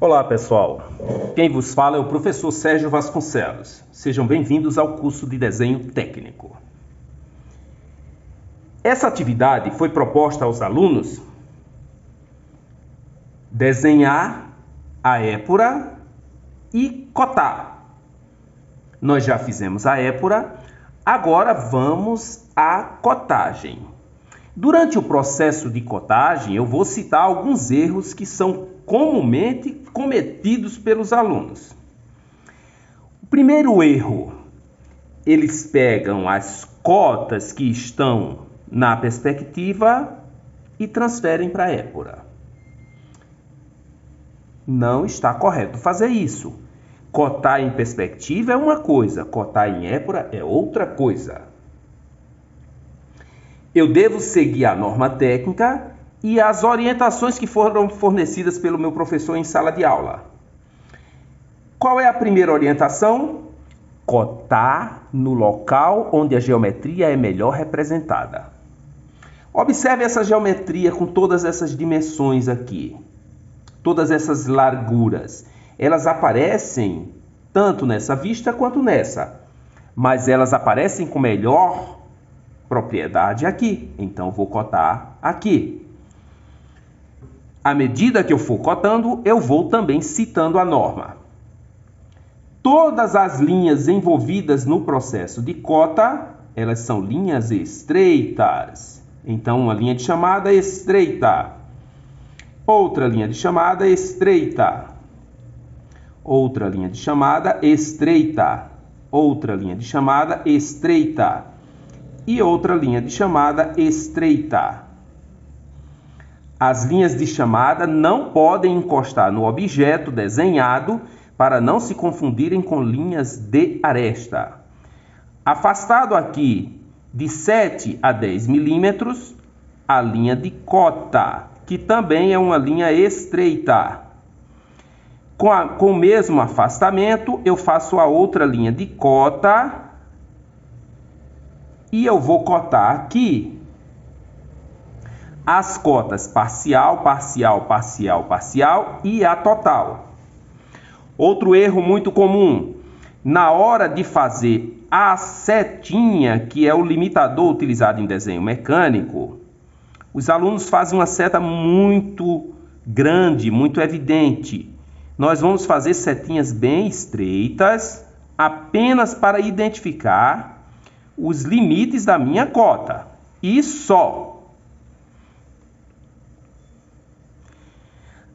Olá pessoal, quem vos fala é o professor Sérgio Vasconcelos. Sejam bem-vindos ao curso de desenho técnico. Essa atividade foi proposta aos alunos desenhar a épora e cotar. Nós já fizemos a épora, agora vamos à cotagem. Durante o processo de cotagem, eu vou citar alguns erros que são comumente cometidos pelos alunos. O primeiro erro, eles pegam as cotas que estão na perspectiva e transferem para a épora. Não está correto fazer isso. Cotar em perspectiva é uma coisa, cotar em épora é outra coisa. Eu devo seguir a norma técnica e as orientações que foram fornecidas pelo meu professor em sala de aula. Qual é a primeira orientação? Cotar no local onde a geometria é melhor representada. Observe essa geometria com todas essas dimensões aqui, todas essas larguras. Elas aparecem tanto nessa vista quanto nessa, mas elas aparecem com melhor propriedade aqui, então vou cotar aqui. À medida que eu for cotando, eu vou também citando a norma. Todas as linhas envolvidas no processo de cota, elas são linhas estreitas. Então, uma linha de chamada estreita. Outra linha de chamada estreita. Outra linha de chamada estreita. Outra linha de chamada estreita. E outra linha de chamada estreita. As linhas de chamada não podem encostar no objeto desenhado para não se confundirem com linhas de aresta. Afastado aqui de 7 a 10 milímetros, a linha de cota, que também é uma linha estreita. Com o mesmo afastamento, eu faço a outra linha de cota e eu vou cotar aqui as cotas parcial, parcial, parcial, parcial e a total. Outro erro muito comum, na hora de fazer a setinha, que é o limitador utilizado em desenho mecânico, os alunos fazem uma seta muito grande, muito evidente. Nós vamos fazer setinhas bem estreitas, apenas para identificar os limites da minha cota. E só.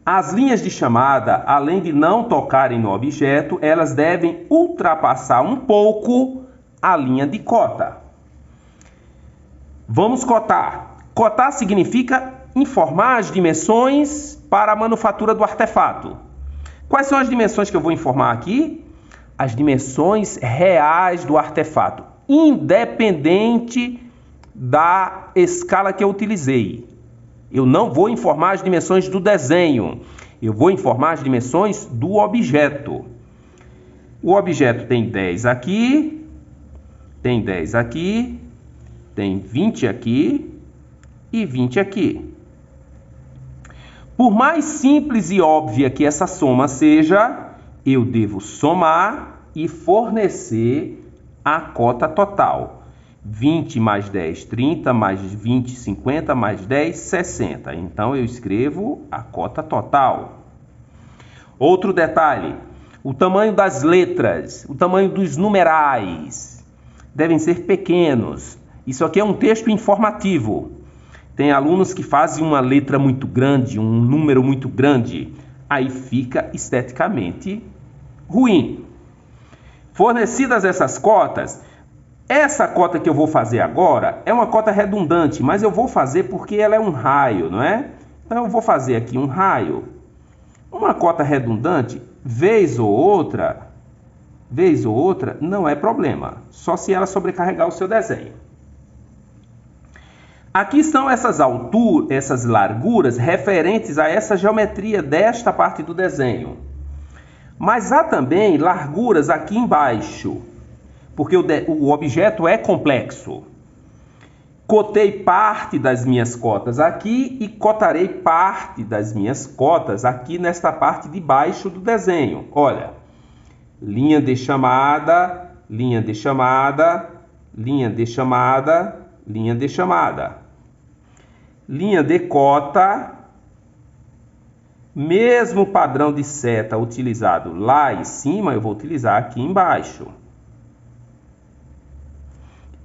As linhas de chamada, além de não tocarem no objeto, elas devem ultrapassar um pouco a linha de cota. Vamos cotar. Cotar significa informar as dimensões para a manufatura do artefato. Quais são as dimensões que eu vou informar aqui? As dimensões reais do artefato, independente da escala que eu utilizei. Eu não vou informar as dimensões do desenho, eu vou informar as dimensões do objeto. O objeto tem 10 aqui, tem 10 aqui, tem 20 aqui e 20 aqui. Por mais simples e óbvia que essa soma seja, eu devo somar e fornecer a cota total. 20 mais 10, 30, mais 20, 50, mais 10, 60. Então, eu escrevo a cota total. Outro detalhe, o tamanho das letras, o tamanho dos numerais devem ser pequenos. Isso aqui é um texto informativo. Tem alunos que fazem uma letra muito grande, um número muito grande. Aí fica esteticamente ruim. Fornecidas essas cotas, essa cota que eu vou fazer agora é uma cota redundante, mas eu vou fazer porque ela é um raio, não é? Então eu vou fazer aqui um raio. Uma cota redundante, vez ou outra, não é problema. Só se ela sobrecarregar o seu desenho. Aqui estão essas alturas, essas larguras referentes a essa geometria desta parte do desenho. Mas há também larguras aqui embaixo, porque o objeto é complexo. Cotei parte das minhas cotas aqui e cotarei parte das minhas cotas aqui nesta parte de baixo do desenho. Olha, linha de chamada, linha de chamada, linha de chamada, linha de chamada. Linha de cota, mesmo padrão de seta utilizado lá em cima, eu vou utilizar aqui embaixo.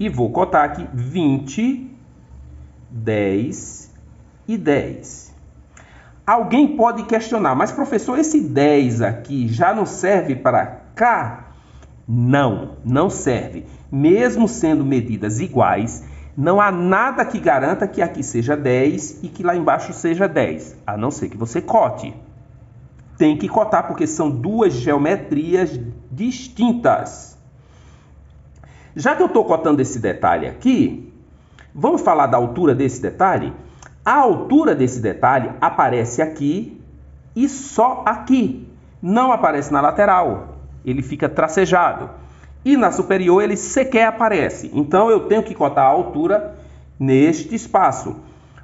E vou cotar aqui 20, 10 e 10. Alguém pode questionar, mas professor, esse 10 aqui já não serve para cá? Não, não serve. Mesmo sendo medidas iguais, não há nada que garanta que aqui seja 10 e que lá embaixo seja 10, a não ser que você cote. Tem que cotar porque são duas geometrias distintas. Já que eu estou cotando esse detalhe aqui, vamos falar da altura desse detalhe? A altura desse detalhe aparece aqui e só aqui. Não aparece na lateral. Ele fica tracejado. E na superior ele sequer aparece. Então eu tenho que cotar a altura neste espaço.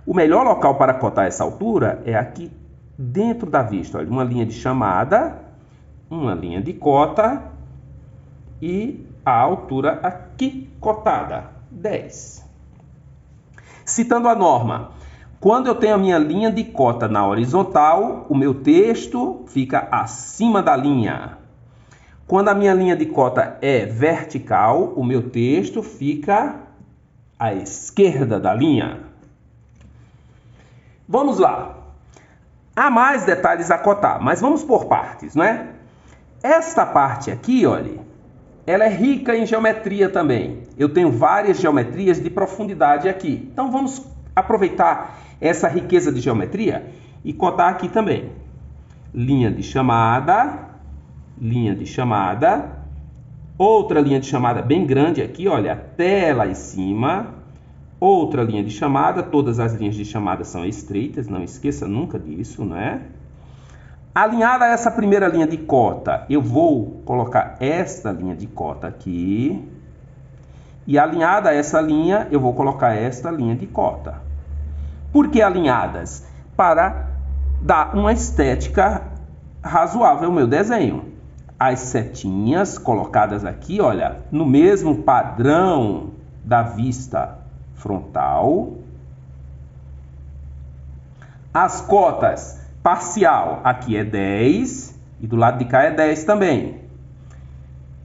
O melhor local para cotar essa altura é aqui dentro da vista. Olha, uma linha de chamada, uma linha de cota e a altura aqui cotada, 10. Citando a norma, quando eu tenho a minha linha de cota na horizontal, o meu texto fica acima da linha. Quando a minha linha de cota é vertical, o meu texto fica à esquerda da linha. Vamos lá. Há mais detalhes a cotar, mas vamos por partes, não é? Esta parte aqui, olha, ela é rica em geometria também. Eu tenho várias geometrias de profundidade aqui. Então vamos aproveitar essa riqueza de geometria e cotar aqui também. Linha de chamada, outra linha de chamada bem grande aqui, olha, até lá em cima. Outra linha de chamada, todas as linhas de chamada são estreitas, não esqueça nunca disso, não é? Alinhada a essa primeira linha de cota, eu vou colocar esta linha de cota aqui. E alinhada a essa linha, eu vou colocar esta linha de cota. Por que alinhadas? Para dar uma estética razoável ao meu desenho. As setinhas colocadas aqui, olha, no mesmo padrão da vista frontal. As cotas parcial, aqui é 10 e do lado de cá é 10 também.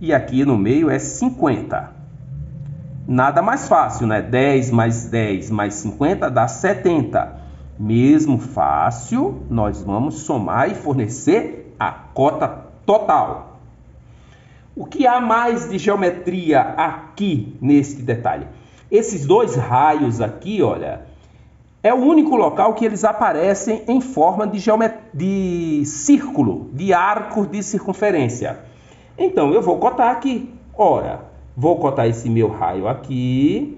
E aqui no meio é 50. Nada mais fácil, né? 10 mais 10 mais 50 dá 70. Mesmo fácil, nós vamos somar e fornecer a cota total. O que há mais de geometria aqui neste detalhe? Esses dois raios aqui, olha, é o único local que eles aparecem em forma de círculo, de arco de circunferência. Então, eu vou cotar aqui. Ora, vou cotar esse meu raio aqui.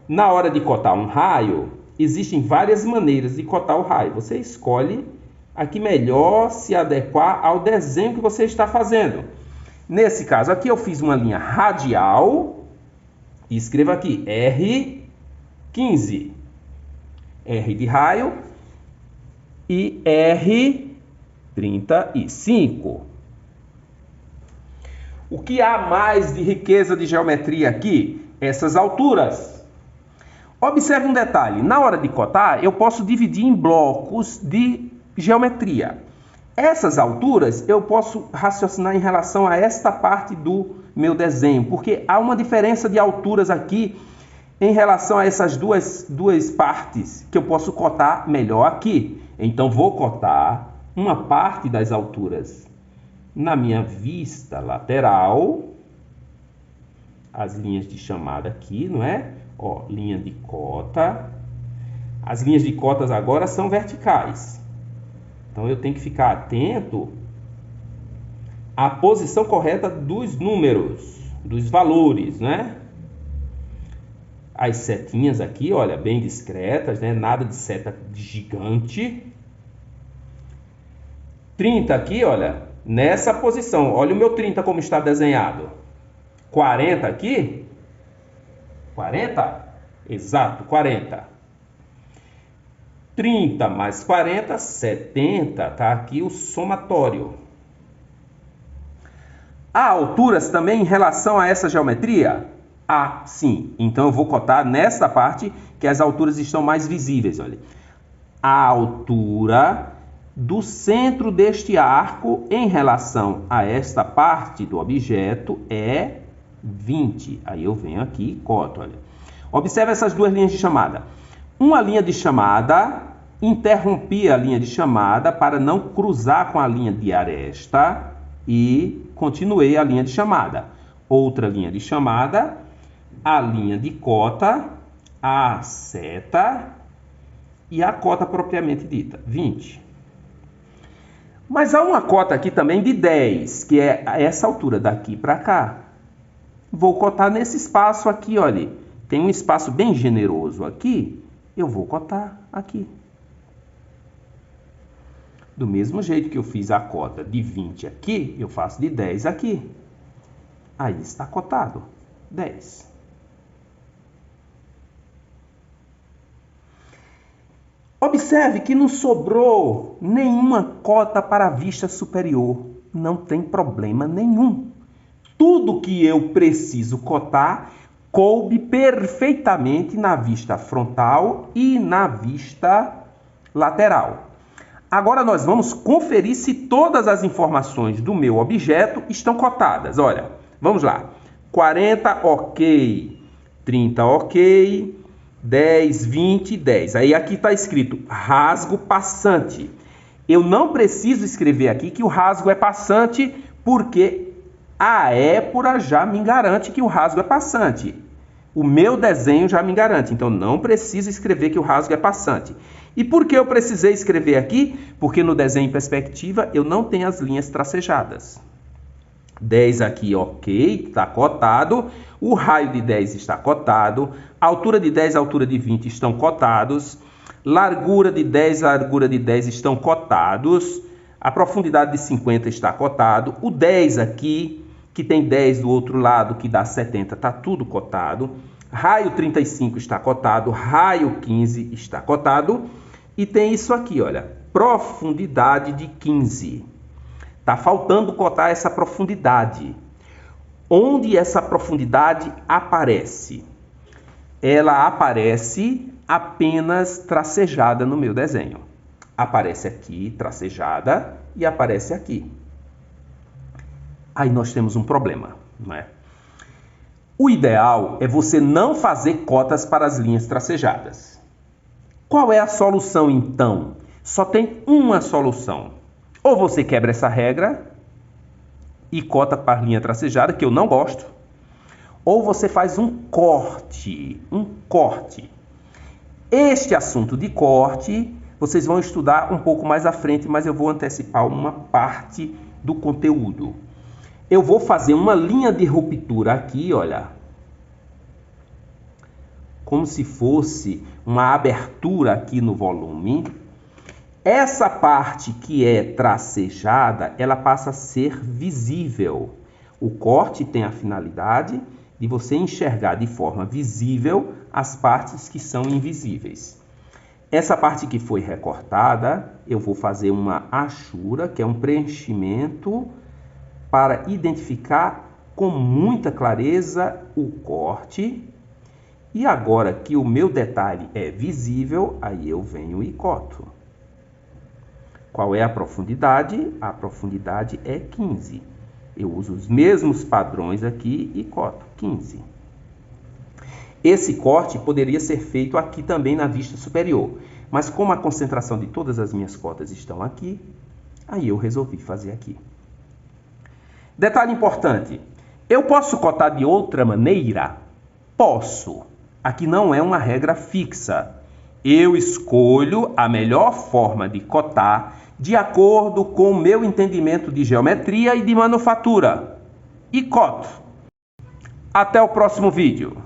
Na hora de cotar um raio, existem várias maneiras de cotar o raio. Você escolhe a que melhor se adequar ao desenho que você está fazendo. Nesse caso aqui, eu fiz uma linha radial e escrevo aqui R15. R de raio e R35. O que há mais de riqueza de geometria aqui? Essas alturas. Observe um detalhe. Na hora de cotar, eu posso dividir em blocos de geometria. Essas alturas eu posso raciocinar em relação a esta parte do meu desenho, porque há uma diferença de alturas aqui em relação a essas duas partes que eu posso cotar melhor aqui. Então, vou cotar uma parte das alturas na minha vista lateral. As linhas de chamada aqui, não é? Ó, linha de cota. As linhas de cotas agora são verticais. Então, eu tenho que ficar atento à posição correta dos números, dos valores, né? As setinhas aqui, olha, bem discretas, né? Nada de seta gigante. 30 aqui, olha, nessa posição. Olha o meu 30 como está desenhado. 40 aqui. 40 Exato, 40. 30 mais 40, 70. Tá aqui o somatório. Há alturas também em relação a essa geometria? Ah, sim. Então eu vou cotar nesta parte que as alturas estão mais visíveis. Olha. A altura do centro deste arco em relação a esta parte do objeto é 20. Aí eu venho aqui e coto. Olha. Observe essas duas linhas de chamada. Uma linha de chamada, interrompi a linha de chamada para não cruzar com a linha de aresta e continuei a linha de chamada. Outra linha de chamada, a linha de cota, a seta e a cota propriamente dita, 20. Mas há uma cota aqui também de 10, que é essa altura daqui para cá. Vou cotar nesse espaço aqui, olha. Tem um espaço bem generoso aqui, eu vou cotar aqui. Do mesmo jeito que eu fiz a cota de 20 aqui, eu faço de 10 aqui. Aí está cotado, 10. Observe que não sobrou nenhuma cota para a vista superior. Não tem problema nenhum. Tudo que eu preciso cotar coube perfeitamente na vista frontal e na vista lateral. Agora nós vamos conferir se todas as informações do meu objeto estão cotadas. Olha, vamos lá. 40, ok. 30, ok. 10, 20, 10. Aí aqui está escrito rasgo passante. Eu não preciso escrever aqui que o rasgo é passante, porque a épura já me garante que o rasgo é passante. O meu desenho já me garante, então não preciso escrever que o rasgo é passante. E por que eu precisei escrever aqui? Porque no desenho em perspectiva eu não tenho as linhas tracejadas. 10 aqui, ok, está cotado. O raio de 10 está cotado. A altura de 10 e a altura de 20 estão cotados. Largura de 10 e largura de 10 estão cotados. A profundidade de 50 está cotado. O 10 aqui, que tem 10 do outro lado, que dá 70, está tudo cotado. Raio 35 está cotado. Raio 15 está cotado. E tem isso aqui, olha, profundidade de 15. Está faltando cotar essa profundidade. Onde essa profundidade aparece? Ela aparece apenas tracejada no meu desenho. Aparece aqui, tracejada, e aparece aqui. Aí nós temos um problema, não é? O ideal é você não fazer cotas para as linhas tracejadas. Qual é a solução, então? Só tem uma solução. Ou você quebra essa regra e cota para a linha tracejada, que eu não gosto, ou você faz um corte. Este assunto de corte, vocês vão estudar um pouco mais à frente, mas eu vou antecipar uma parte do conteúdo. Eu vou fazer uma linha de ruptura aqui, olha, como se fosse uma abertura aqui no volume. Essa parte que é tracejada, ela passa a ser visível. O corte tem a finalidade de você enxergar de forma visível as partes que são invisíveis. Essa parte que foi recortada, eu vou fazer uma hachura, que é um preenchimento, para identificar com muita clareza o corte. E agora que o meu detalhe é visível, aí eu venho e coto. Qual é a profundidade? A profundidade é 15. Eu uso os mesmos padrões aqui e coto 15. Esse corte poderia ser feito aqui também na vista superior, mas como a concentração de todas as minhas cotas estão aqui, aí eu resolvi fazer aqui. Detalhe importante, eu posso cotar de outra maneira? Posso. Aqui não é uma regra fixa. Eu escolho a melhor forma de cotar de acordo com o meu entendimento de geometria e de manufatura. E coto. Até o próximo vídeo.